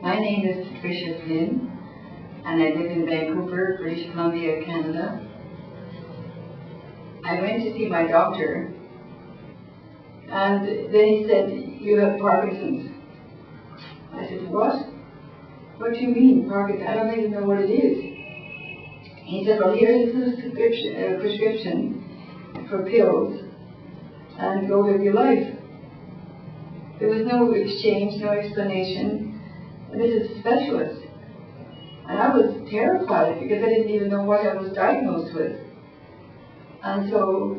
My name is Patricia Flynn, and I live in Vancouver, British Columbia, Canada. I went to see my doctor, and then he said, "You have Parkinson's." I said, "What? What do you mean, Parkinson's? I don't even know what it is." He said, "Well, here's a prescription for pills, and go live your life." There was no exchange, no explanation. And this is a specialist. And I was terrified because I didn't even know what I was diagnosed with. And so,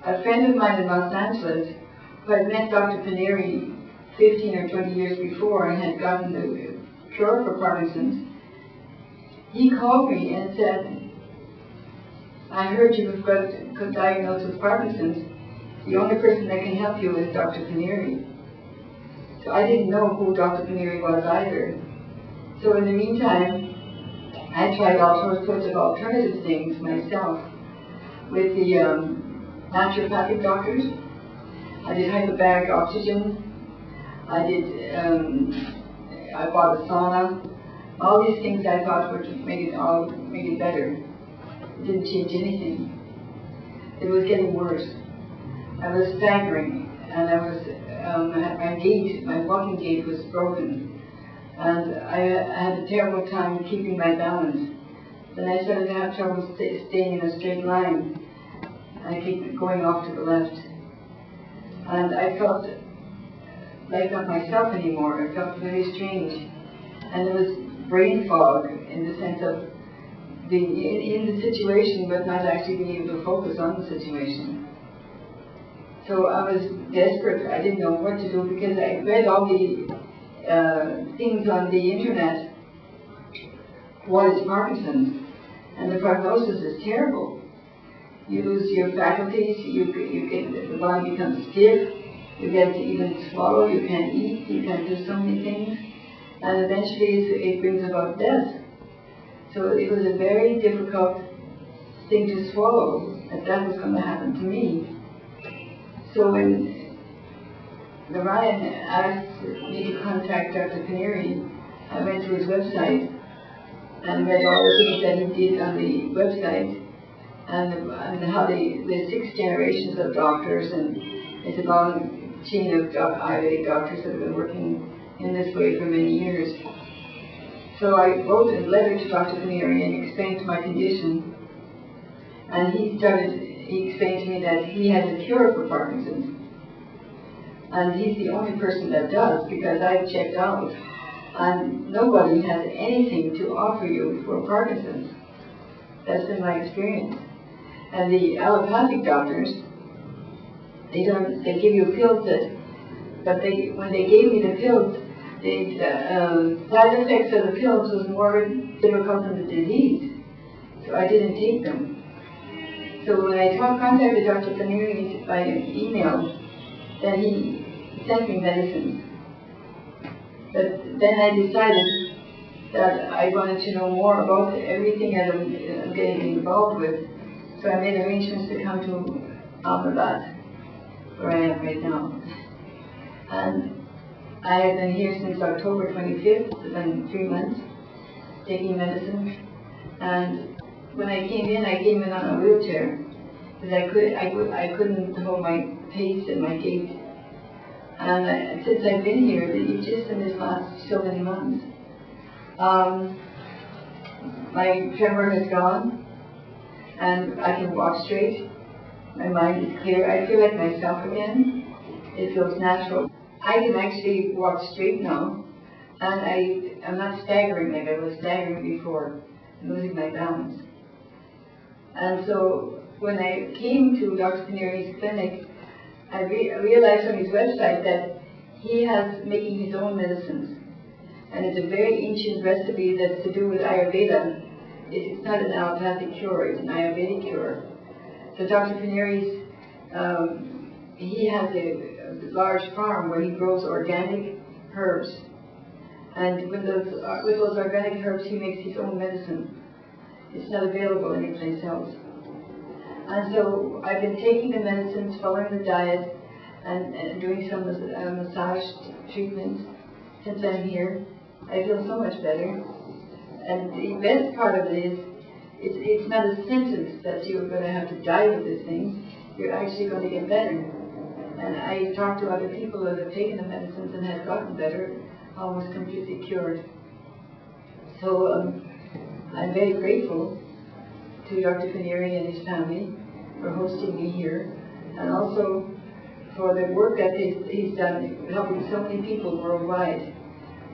a friend of mine in Los Angeles, who had met Dr. Paneri 15 or 20 years before and had gotten the cure for Parkinson's, he called me and said, "I heard you've got diagnosed with Parkinson's. The only person that can help you is Dr. Paneri." So I didn't know who Dr. Paneri was either. So in the meantime, I tried all sorts of alternative things myself with the naturopathic doctors. I did hyperbaric oxygen. I bought a sauna. All these things I thought would make it better. It didn't change anything. It was getting worse. I was staggering, and I was my walking gait was broken, and I had a terrible time keeping my balance. Then I started to have trouble staying in a straight line. I keep going off to the left, and I felt like not myself anymore. I felt very strange, and there was brain fog in the sense of being in the situation but not actually being able to focus on the situation. So I was desperate. I didn't know what to do because I read all the things on the internet. What is Parkinson's? And the prognosis is terrible. You lose your faculties. The body becomes stiff. You get to even swallow. You can't eat. You can't do so many things, and eventually it brings about death. So it was a very difficult thing to swallow that was going to happen to me. So when Ryan asked me to contact Dr. Paneri, I went to his website and read all the things that he did on the website and how the 6 generations of doctors, and it's a long chain of Ayurvedic doctors that have been working in this way for many years. So I wrote a letter to Dr. Paneri and explained my condition, and he explained to me that he has a cure for Parkinson's. And he's the only person that does, because I've checked out and nobody has anything to offer you for Parkinson's. That's been my experience. And the allopathic doctors, they give you pills but when they gave me the pills, the side effects of the pills was more difficult than the disease. So I didn't take them. So when I contacted Dr. Paneri by email, then he sent me medicines. But then I decided that I wanted to know more about everything that I'm getting involved with. So I made arrangements to come to Ahmedabad, where I am right now. And I have been here since October 25th. It's been 3 months taking medicine. And when I came in on a wheelchair because I couldn't hold my pace and my gait. And since I've been here, just in this last so many months, my tremor has gone, and I can walk straight. My mind is clear. I feel like myself again. It feels natural. I can actually walk straight now, and I'm not staggering like I was staggering before, losing my balance. And so when I came to Dr. Paneri's clinic, I realized on his website that he has making his own medicines. And it's a very ancient recipe that's to do with Ayurveda. It's not an allopathic cure, it's an Ayurvedic cure. So Dr. Paneri's, he has a large farm where he grows organic herbs. And with those organic herbs, he makes his own medicine. It's not available anyplace else. And so I've been taking the medicines, following the diet, and doing some massage treatments since I'm here. I feel so much better. And the best part of it is, it's not a sentence that you're going to have to die with this thing. You're actually going to get better. And I talked to other people that have taken the medicines and have gotten better, almost completely cured. So I'm very grateful to Dr. Paneri and his family for hosting me here, and also for the work that he's done helping so many people worldwide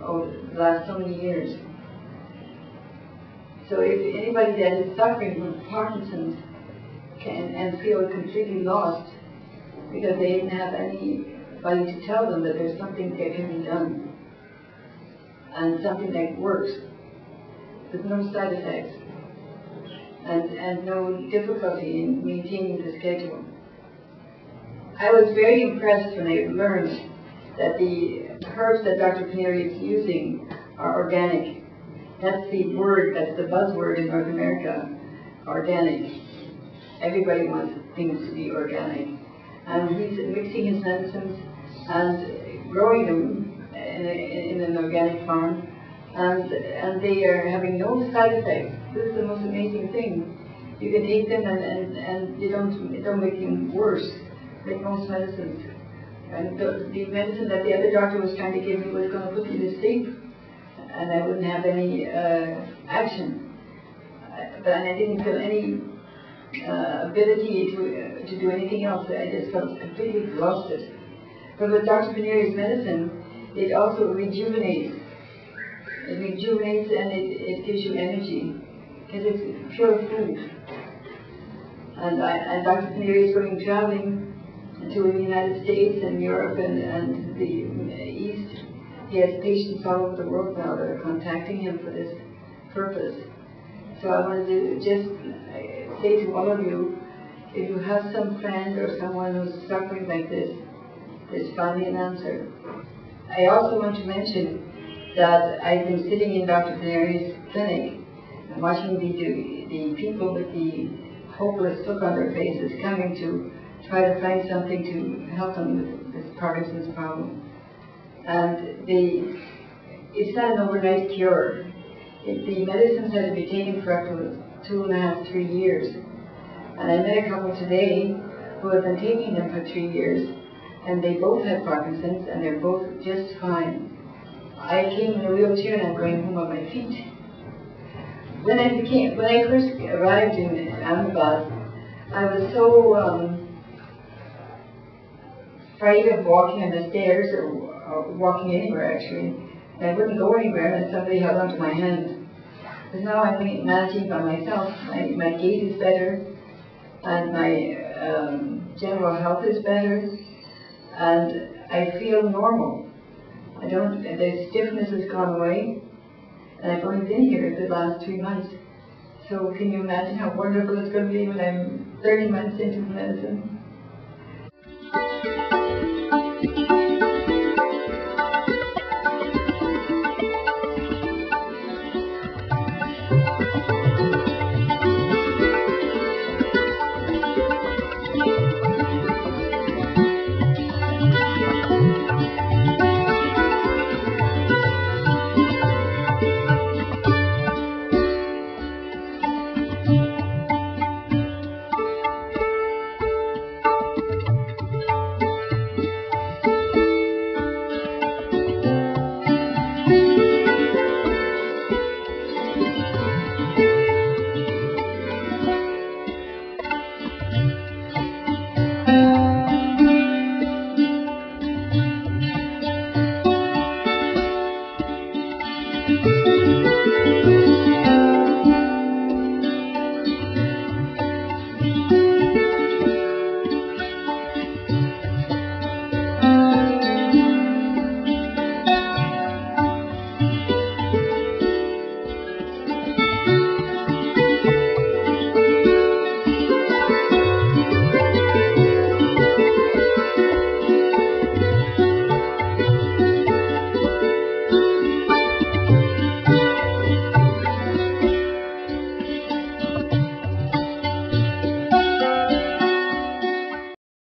over the last so many years. So if anybody that is suffering from Parkinson's and feel completely lost because they didn't have anybody to tell them that there's something that can be done and something that works with no side effects and no difficulty in maintaining the schedule. I was very impressed when I learned that the herbs that Dr. Paneri is using are organic. That's the word, that's the buzzword in North America, organic. Everybody wants things to be organic. And he's mixing his medicines and growing them in an organic farm. And they are having no side effects. This is the most amazing thing. You can take them and they don't make them worse, like most medicines. And the medicine that the other doctor was trying to give me was going to put me to sleep, and I wouldn't have any action. But I didn't feel any ability to do anything else. I just felt completely exhausted. But with Dr. Paneri's medicine, it also rejuvenates. It rejuvenates and it gives you energy, because it's pure food. And Dr. Paneri is going traveling to the United States and Europe and the East. He has patients all over the world now that are contacting him for this purpose. So I wanted to just say to all of you, if you have some friend or someone who's suffering like this, there's finally an answer. I also want to mention that I've been sitting in Dr. Paneri's clinic and watching the people with the hopeless look on their faces coming to try to find something to help them with this Parkinson's problem. And it's not an overnight cure. The medicines had to be taken for up to 2.5, 3 years. And I met a couple today who have been taking them for 3 years, and they both have Parkinson's, and they're both just fine. I came in a wheelchair and I'm going home on my feet. When I first arrived in Ahmedabad, I was so afraid of walking on the stairs or walking anywhere actually. And I wouldn't go anywhere unless somebody held onto my hand. But now I'm managing by myself. My gait is better, and my general health is better, and I feel normal. The stiffness has gone away, and I've only been here the last 3 months. So can you imagine how wonderful it's going to be when I'm 30 months into the medicine?